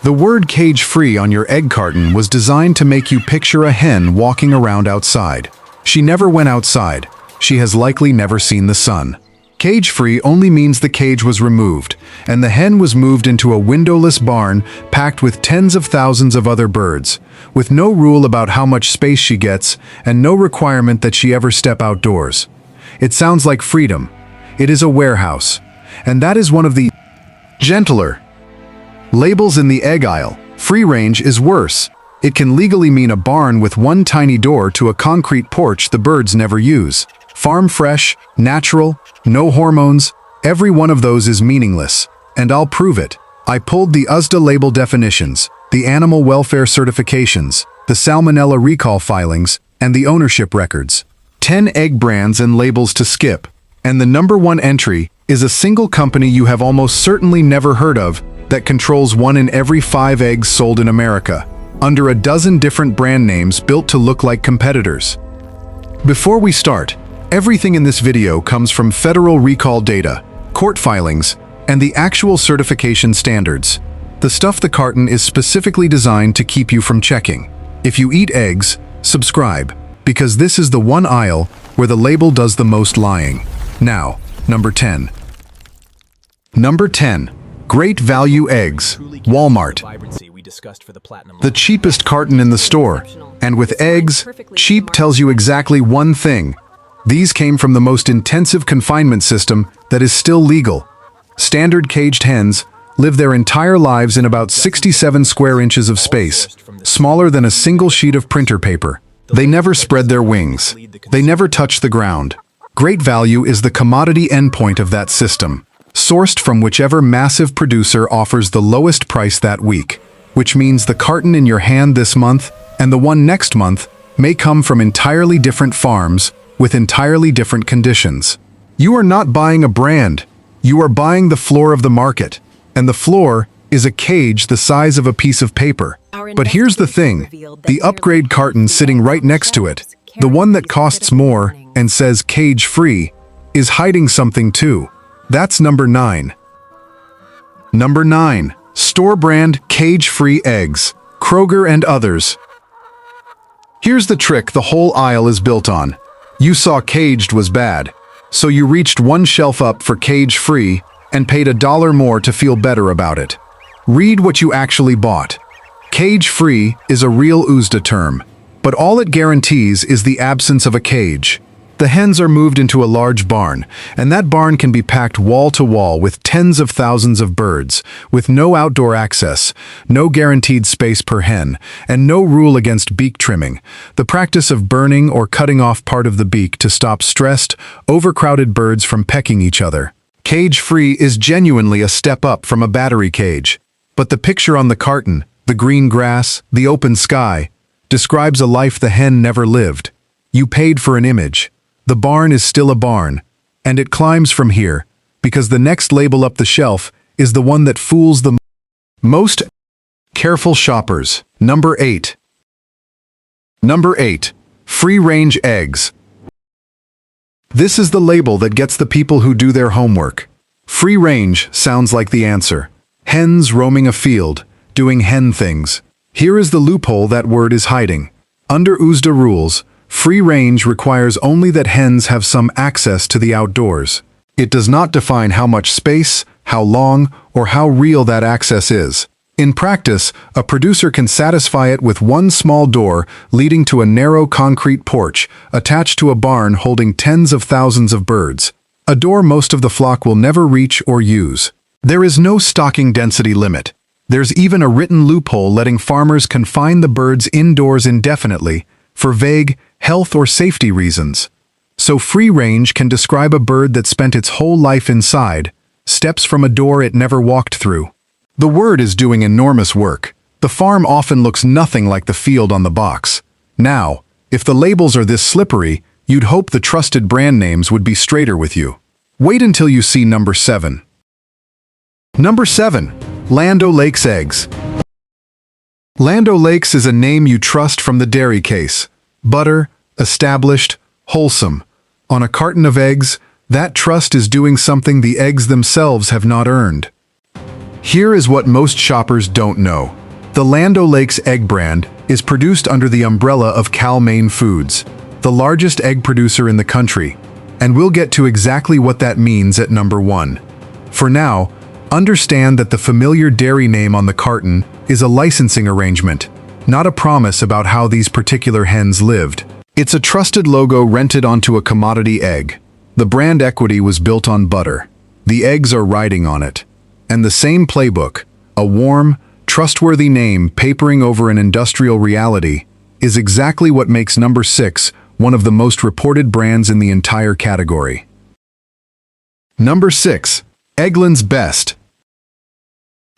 The word cage-free on your egg carton was designed to make you picture a hen walking around outside. She never went outside. She has likely never seen the sun. Cage-free only means the cage was removed, and the hen was moved into a windowless barn packed with tens of thousands of other birds, with no rule about how much space she gets and no requirement that she ever step outdoors. It sounds like freedom. It is a warehouse, and that is one of the gentler labels in the egg aisle. Free range is worse. It can legally mean a barn with one tiny door to a concrete porch the birds never use. Farm fresh, natural, no hormones, every one of those is meaningless. And I'll prove it. I pulled the USDA label definitions, the animal welfare certifications, the salmonella recall filings, and the ownership records. 10 egg brands and labels to skip. And the number one entry is a single company you have almost certainly never heard of that controls 1 in every 5 eggs sold in America, under a dozen different brand names built to look like competitors. Before we start, everything in this video comes from federal recall data, court filings, and the actual certification standards. The Stuff the Carton is specifically designed to keep you from checking. If you eat eggs, subscribe, because this is the one aisle where the label does the most lying. Now, number 10. Number 10. Great Value Eggs, Walmart. The cheapest carton in the store. And with eggs, cheap tells you exactly one thing. These came from the most intensive confinement system that is still legal. Standard caged hens live their entire lives in about 67 square inches of space, smaller than a single sheet of printer paper. They never spread their wings. They never touch the ground. Great Value is the commodity endpoint of that system, sourced from whichever massive producer offers the lowest price that week, which means the carton in your hand this month and the one next month may come from entirely different farms with entirely different conditions. You are not buying a brand. You are buying the floor of the market, and the floor is a cage the size of a piece of paper. But here's the thing, the upgrade carton sitting right next to it, the one that costs more and says cage-free, is hiding something too. That's number 9. Number 9. Store brand cage-free eggs, Kroger and others. Here's the trick the whole aisle is built on. You saw caged was bad, so you reached one shelf up for cage-free and paid $1 more to feel better about it. Read what you actually bought. Cage-free is a real USDA term, but all it guarantees is the absence of a cage. The hens are moved into a large barn, and that barn can be packed wall to wall with tens of thousands of birds, with no outdoor access, no guaranteed space per hen, and no rule against beak trimming, the practice of burning or cutting off part of the beak to stop stressed, overcrowded birds from pecking each other. Cage-free is genuinely a step up from a battery cage. But the picture on the carton, the green grass, the open sky, describes a life the hen never lived. You paid for an image. The barn is still a barn, and it climbs from here, because the next label up the shelf is the one that fools the most careful shoppers. Number 8. Number 8. Free-range eggs. This is the label that gets the people who do their homework. Free-range sounds like the answer. Hens roaming a field, doing hen things. Here is the loophole that word is hiding. Under USDA rules, free range requires only that hens have some access to the outdoors. It does not define how much space, how long, or how real that access is. In practice, a producer can satisfy it with one small door leading to a narrow concrete porch attached to a barn holding tens of thousands of birds. A door most of the flock will never reach or use. There is no stocking density limit. There's even a written loophole letting farmers confine the birds indoors indefinitely for vague health or safety reasons. So free range can describe a bird that spent its whole life inside, steps from a door it never walked through. The word is doing enormous work. The farm often looks nothing like the field on the box. Now, if the labels are this slippery, you'd hope the trusted brand names would be straighter with you. Wait until you see number 7. Number 7. Land O'Lakes Eggs. Land O'Lakes is a name you trust from the dairy case. Butter, established, wholesome. On a carton of eggs, that trust is doing something the eggs themselves have not earned. Here is what most shoppers don't know. The Land O'Lakes egg brand is produced under the umbrella of Cal-Maine Foods, the largest egg producer in the country, and we'll get to exactly what that means at number 1. For now, understand that the familiar dairy name on the carton is a licensing arrangement, not a promise about how these particular hens lived. It's a trusted logo rented onto a commodity egg. The brand equity was built on butter. The eggs are riding on it. And the same playbook, a warm, trustworthy name papering over an industrial reality, is exactly what makes number 6 one of the most reported brands in the entire category. Number 6. Eggland's Best.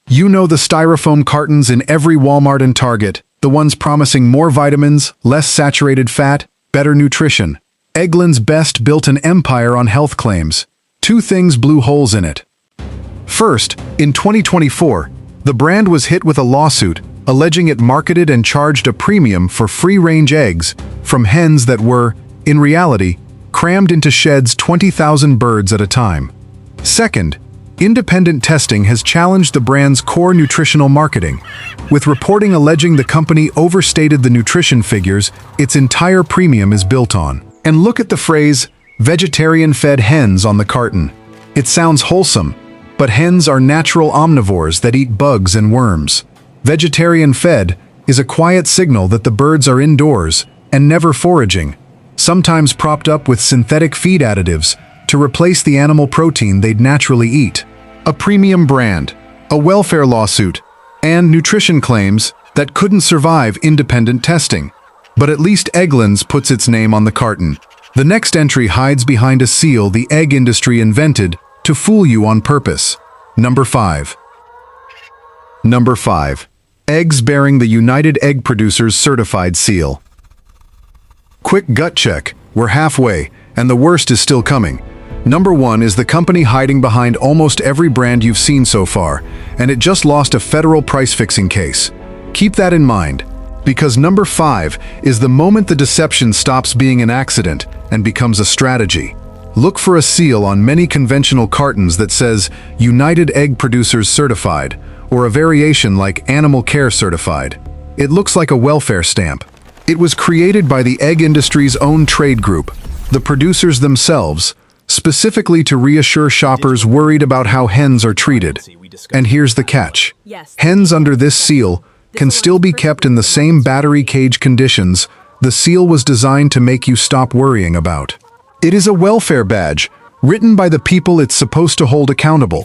You know the styrofoam cartons in every Walmart and Target, the ones promising more vitamins, less saturated fat, better nutrition. Eggland's Best built an empire on health claims. 2 things blew holes in it. First, in 2024, the brand was hit with a lawsuit alleging it marketed and charged a premium for free-range eggs from hens that were, in reality, crammed into sheds 20,000 birds at a time. Second, independent testing has challenged the brand's core nutritional marketing, with reporting alleging the company overstated the nutrition figures its entire premium is built on. And look at the phrase, vegetarian-fed hens on the carton. It sounds wholesome, but hens are natural omnivores that eat bugs and worms. Vegetarian-fed is a quiet signal that the birds are indoors and never foraging, sometimes propped up with synthetic feed additives to replace the animal protein they'd naturally eat. A premium brand, a welfare lawsuit, and nutrition claims that couldn't survive independent testing. But at least Eggland's puts its name on the carton. The next entry hides behind a seal the egg industry invented to fool you on purpose. Number 5. Number 5. Eggs bearing the United Egg Producers Certified seal. Quick gut check, we're halfway, and the worst is still coming. Number 1 is the company hiding behind almost every brand you've seen so far, and it just lost a federal price-fixing case. Keep that in mind, because number 5 is the moment the deception stops being an accident and becomes a strategy. Look for a seal on many conventional cartons that says United Egg Producers Certified, or a variation like Animal Care Certified. It looks like a welfare stamp. It was created by the egg industry's own trade group, the producers themselves, specifically to reassure shoppers worried about how hens are treated. And here's the catch. Hens under this seal can still be kept in the same battery cage conditions the seal was designed to make you stop worrying about. It is a welfare badge, written by the people it's supposed to hold accountable.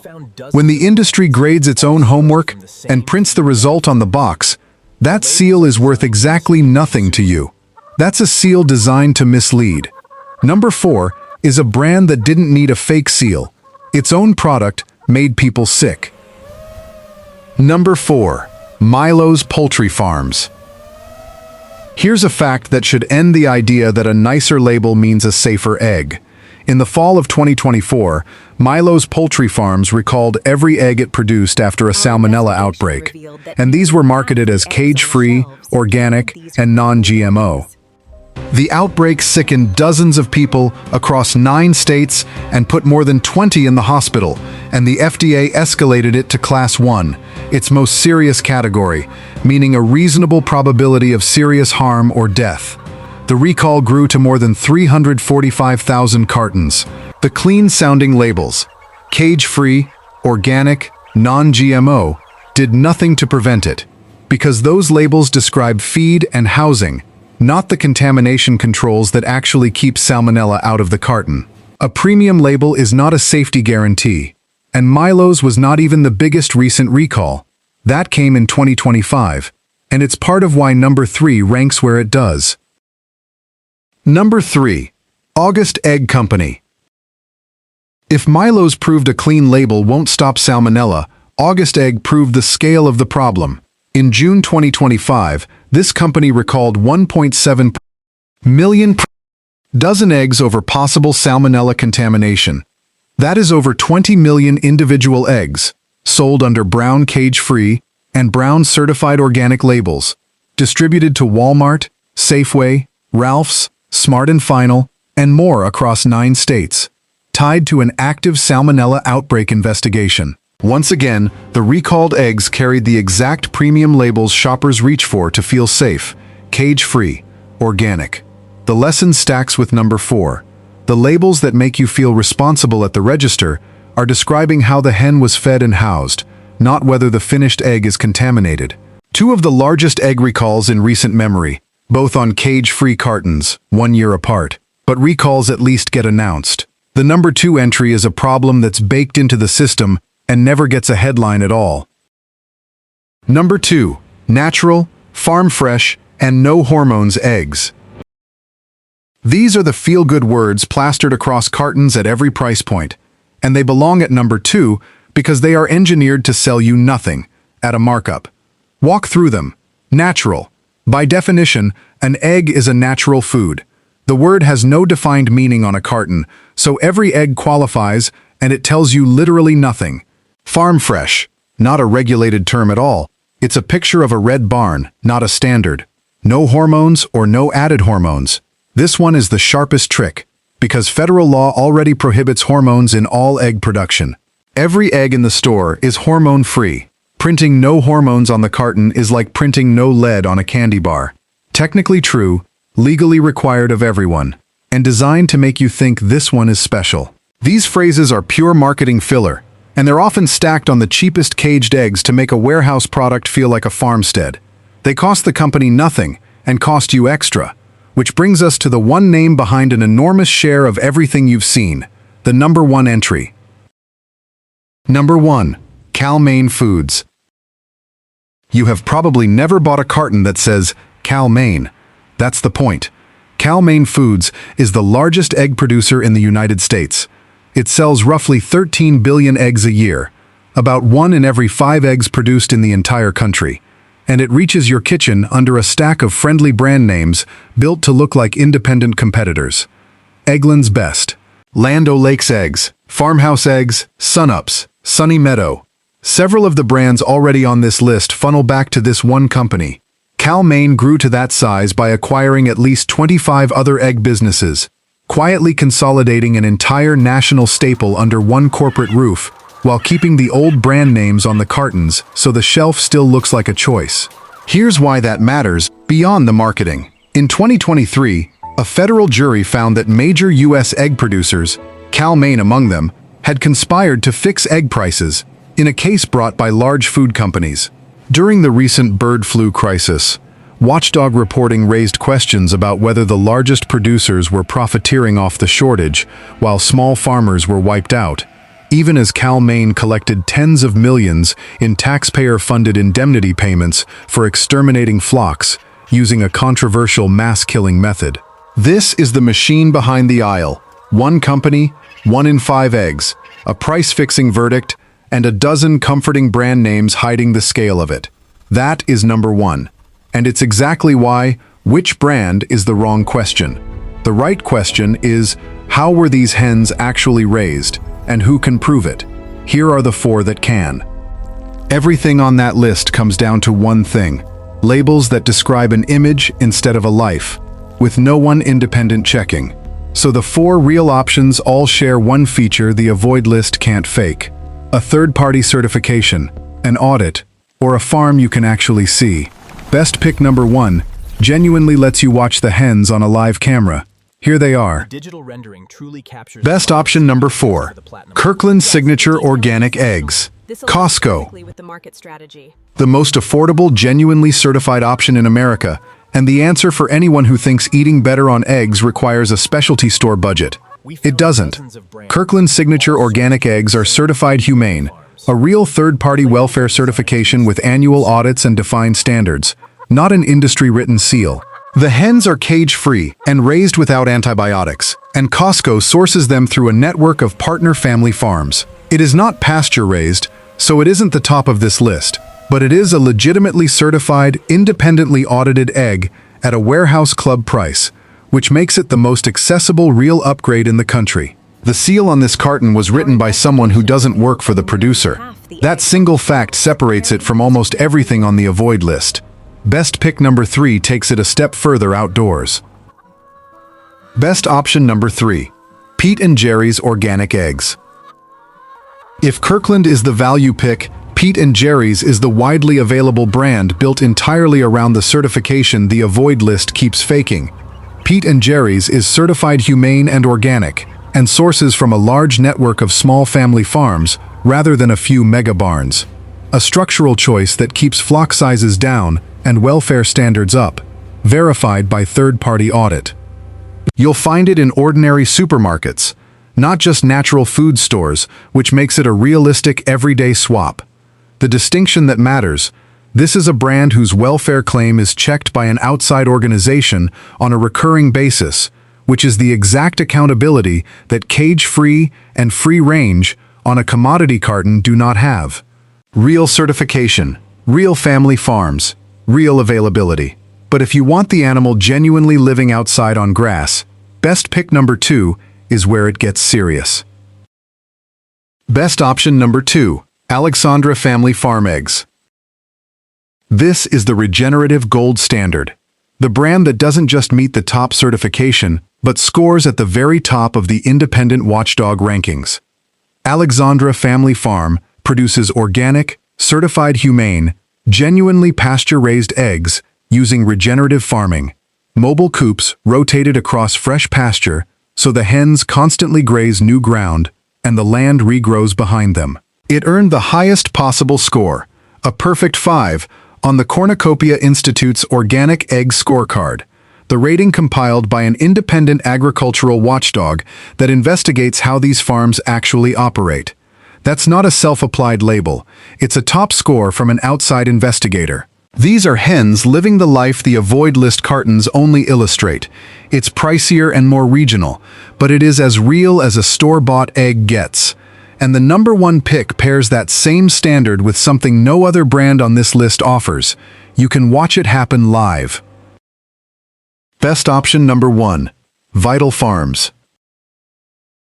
When the industry grades its own homework and prints the result on the box, that seal is worth exactly nothing to you. That's a seal designed to mislead. Number 4 is a brand that didn't need a fake seal. Its own product made people sick. Number 4. Milo's Poultry Farms. Here's a fact that should end the idea that a nicer label means a safer egg. In the fall of 2024, Milo's Poultry Farms recalled every egg it produced after a salmonella outbreak, and these were marketed as cage-free, organic, and non-GMO. The outbreak sickened dozens of people across 9 states and put more than 20 in the hospital, and the FDA escalated it to Class 1, its most serious category, meaning a reasonable probability of serious harm or death. The recall grew to more than 345,000 cartons. The clean-sounding labels, cage-free, organic, non-GMO, did nothing to prevent it, because those labels describe feed and housing, not the contamination controls that actually keep salmonella out of the carton. A premium label is not a safety guarantee, and Milo's was not even the biggest recent recall. That came in 2025, and it's part of why number 3 ranks where it does. Number 3. August Egg Company. If Milo's proved a clean label won't stop salmonella, August Egg proved the scale of the problem. In June 2025, this company recalled 1.7 million dozen eggs over possible salmonella contamination. That is over 20 million individual eggs, sold under brown cage-free and brown certified organic labels, distributed to Walmart, Safeway, Ralph's, Smart & Final, and more across 9 states, tied to an active salmonella outbreak investigation. Once again, the recalled eggs carried the exact premium labels shoppers reach for to feel safe: cage-free, organic. The lesson stacks with number 4. The labels that make you feel responsible at the register are describing how the hen was fed and housed, not whether the finished egg is contaminated. 2 of the largest egg recalls in recent memory, both on cage-free cartons, 1 year apart. But recalls at least get announced. The number 2 entry is a problem that's baked into the system and never gets a headline at all. Number 2. Natural, farm-fresh, and no hormones eggs. These are the feel-good words plastered across cartons at every price point, and they belong at number 2 because they are engineered to sell you nothing, at a markup. Walk through them. Natural. By definition, an egg is a natural food. The word has no defined meaning on a carton, so every egg qualifies, and it tells you literally nothing. Farm fresh. Not a regulated term at all. It's a picture of a red barn, not a standard. No hormones or no added hormones. This one is the sharpest trick, because federal law already prohibits hormones in all egg production. Every egg in the store is hormone-free. Printing no hormones on the carton is like printing no lead on a candy bar. Technically true, legally required of everyone, and designed to make you think this one is special. These phrases are pure marketing filler, and they're often stacked on the cheapest caged eggs to make a warehouse product feel like a farmstead. They cost the company nothing and cost you extra, which brings us to the one name behind an enormous share of everything you've seen, the number 1 entry. Number 1. Cal-Maine Foods. You have probably never bought a carton that says Cal-Maine. That's the point. Cal-Maine Foods is the largest egg producer in the United States. It sells roughly 13 billion eggs a year, about 1 in every 5 eggs produced in the entire country. And it reaches your kitchen under a stack of friendly brand names built to look like independent competitors. Eggland's Best, Land O'Lakes Eggs, Farmhouse Eggs, Sunups, Sunny Meadow. Several of the brands already on this list funnel back to this one company. Cal-Maine grew to that size by acquiring at least 25 other egg businesses, quietly consolidating an entire national staple under one corporate roof, while keeping the old brand names on the cartons so the shelf still looks like a choice. Here's why that matters beyond the marketing. In 2023, a federal jury found that major U.S. egg producers, Cal-Maine among them, had conspired to fix egg prices in a case brought by large food companies. During the recent bird flu crisis, watchdog reporting raised questions about whether the largest producers were profiteering off the shortage while small farmers were wiped out, even as Cal-Maine collected tens of millions in taxpayer-funded indemnity payments for exterminating flocks using a controversial mass-killing method. This is the machine behind the aisle. One company, 1 in 5 eggs, a price-fixing verdict, and a dozen comforting brand names hiding the scale of it. That is number 1. And it's exactly why which brand is the wrong question. The right question is, how were these hens actually raised, and who can prove it? Here are the 4 that can. Everything on that list comes down to one thing: labels that describe an image instead of a life, with no one independent checking. So the 4 real options all share one feature the avoid list can't fake: a third-party certification, an audit, or a farm you can actually see. Best pick number 1 genuinely lets you watch the hens on a live camera. Here they are. Digital rendering truly captures. Best option number 4, Kirkland Signature Organic Eggs. Costco, with the market strategy. the most affordable, genuinely certified option in America, and the answer for anyone who thinks eating better on eggs requires a specialty store budget. It doesn't. Kirkland Signature Organic Eggs are certified humane, a real third-party welfare certification with annual audits and defined standards, not an industry-written seal. The hens are cage-free and raised without antibiotics, and Costco sources them through a network of partner family farms. It is not pasture-raised, so it isn't the top of this list, but it is a legitimately certified, independently audited egg at a warehouse club price, which makes it the most accessible real upgrade in the country. The seal on this carton was written by someone who doesn't work for the producer. That single fact separates it from almost everything on the avoid list. Best pick number 3 takes it a step further outdoors. Best option number 3, Pete and Jerry's Organic Eggs. If Kirkland is the value pick, Pete & Jerry's is the widely available brand built entirely around the certification the avoid list keeps faking. Pete & Jerry's is certified humane and organic, and sources from a large network of small family farms rather than a few mega barns. A structural choice that keeps flock sizes down and welfare standards up, verified by third-party audit. You'll find it in ordinary supermarkets, not just natural food stores, which makes it a realistic everyday swap. The distinction that matters: this is a brand whose welfare claim is checked by an outside organization on a recurring basis, which is the exact accountability that cage-free and free-range on a commodity carton do not have. Real certification, real family farms, real availability. But if you want the animal genuinely living outside on grass, best pick number 2 is where it gets serious. Best option number 2, Alexandra Family Farm Eggs. This is the regenerative gold standard. The brand that doesn't just meet the top certification, but scores at the very top of the independent watchdog rankings. Alexandra Family Farm produces organic, certified humane, genuinely pasture-raised eggs using regenerative farming. Mobile coops rotated across fresh pasture so the hens constantly graze new ground and the land regrows behind them. It earned the highest possible score, a perfect 5, on the Cornucopia Institute's Organic Egg Scorecard, the rating compiled by an independent agricultural watchdog that investigates how these farms actually operate. That's not a self-applied label. It's a top score from an outside investigator. These are hens living the life the avoid list cartons only illustrate. It's pricier and more regional, but it is as real as a store-bought egg gets. And the number 1 pick pairs that same standard with something no other brand on this list offers. You can watch it happen live. Best option number 1, Vital Farms.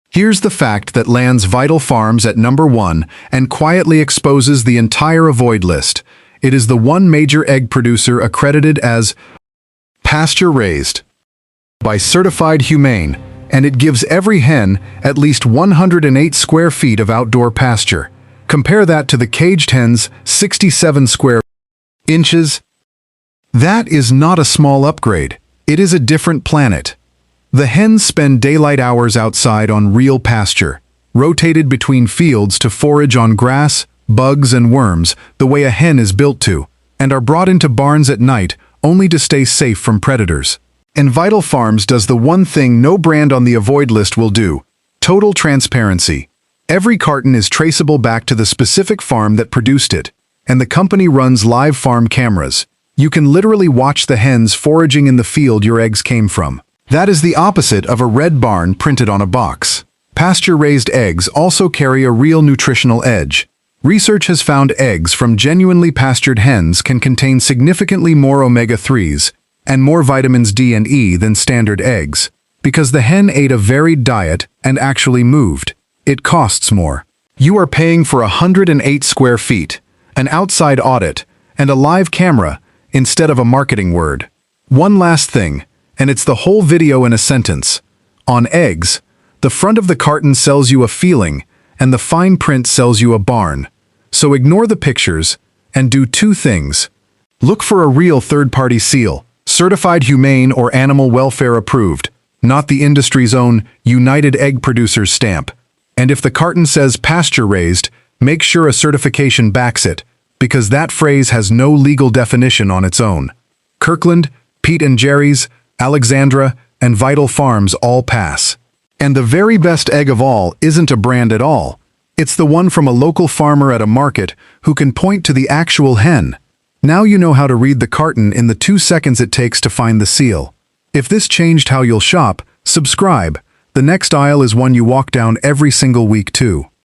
Here's the fact that lands Vital Farms at number 1 and quietly exposes the entire avoid list. It is the one major egg producer accredited as pasture-raised by Certified Humane, and it gives every hen at least 108 square feet of outdoor pasture. Compare that to the caged hen's 67 square inches. That is not a small upgrade. It is a different planet. The hens spend daylight hours outside on real pasture, rotated between fields to forage on grass, bugs, and worms the way a hen is built to, and are brought into barns at night only to stay safe from predators. And Vital Farms does the one thing no brand on the avoid list will do: total transparency. Every carton is traceable back to the specific farm that produced it, and the company runs live farm cameras. You can literally watch the hens foraging in the field your eggs came from. That is the opposite of a red barn printed on a box. Pasture-raised eggs also carry a real nutritional edge. Research has found eggs from genuinely pastured hens can contain significantly more omega-3s and more vitamins D and E than standard eggs, because the hen ate a varied diet and actually moved. It costs more. You are paying for 108 square feet, an outside audit, and a live camera instead of a marketing word. One last thing, and it's the whole video in a sentence. On eggs, the front of the carton sells you a feeling, and the fine print sells you a barn. So ignore the pictures and do 2 things. Look for a real third-party seal, certified humane or animal welfare approved, not the industry's own United Egg Producers stamp. And if the carton says pasture-raised, make sure a certification backs it, because that phrase has no legal definition on its own. Kirkland, Pete & Jerry's, Alexandra, and Vital Farms all pass. And the very best egg of all isn't a brand at all. It's the one from a local farmer at a market who can point to the actual hen. Now you know how to read the carton in the 2 seconds it takes to find the seal. If this changed how you'll shop, subscribe. The next aisle is one you walk down every single week too.